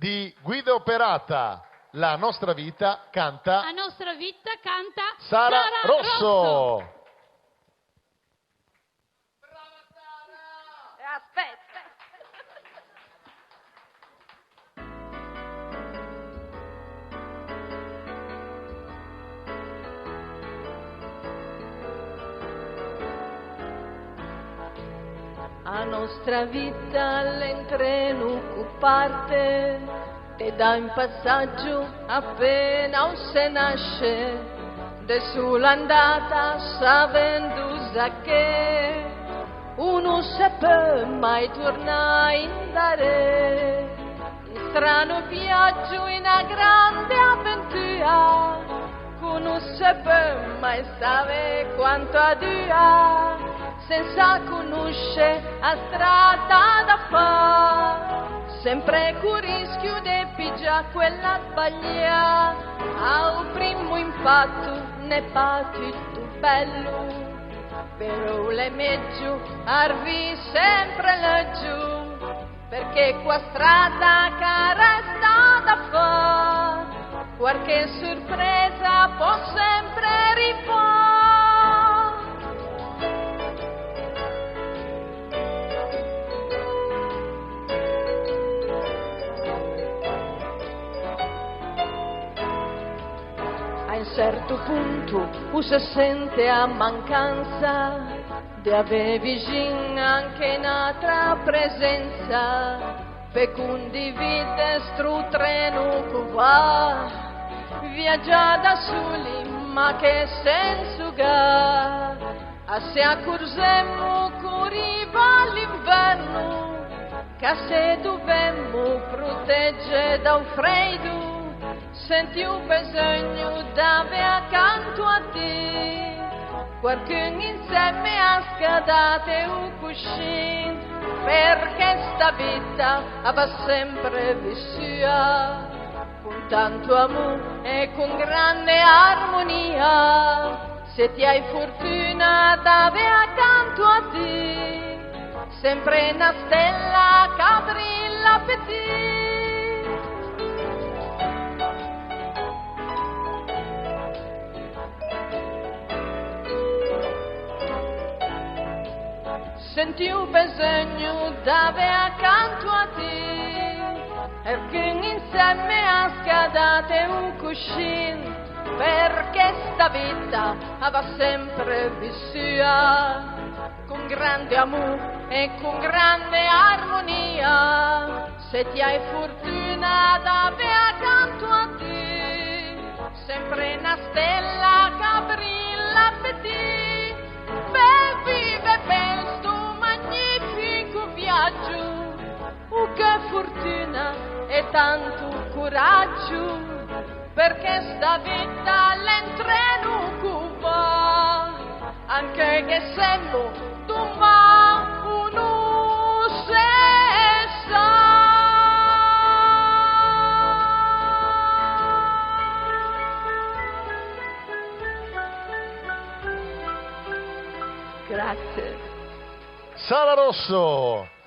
di Guido Operata, La nostra vita canta A nostra vita canta Sara Rosso. Brava Sara! Aspetta. A nostra vita l'entreno cu parte e dà in passaggio appena se nasce de sull'andata sapendo che uno se mai torna in dare un strano viaggio in una grande avventura uno se mai sapere quanto adua senza conoscere a strada da fare, sempre con rischio di pigiare quella sbaglia, al primo impatto ne partito bello, però le meglio arvi sempre laggiù, perché qua strada che resta da fare, qualche sorpresa può sempre rifare. A un certo punto si sente a mancanza di avere vicino anche un'altra presenza per condividere sto treno che va viaggia da soli ma che senso ha a se accorgemmo che arriva l'inverno che se dovemmo proteggere da un freddo senti un bisogno d'avere accanto a te qualcuno insieme a scadate un cuscino perché sta vita va sempre vissuta con tanto amore e con grande armonia se ti hai fortuna d'avere accanto a te sempre una stella che brilla per te. Senti un bisogno d'avere accanto a te perché insieme a scadate un cuscino perché sta vita va sempre vissuta con grande amore e con grande armonia se ti hai fortuna d'avere accanto a te sempre una stella che brilla per te per vivere per sto magnifico viaggio che fortuna e tanto coraggio perché sta vita l'entreno che va anche che siamo domani uno se sa. Grazie. Sara Rosso.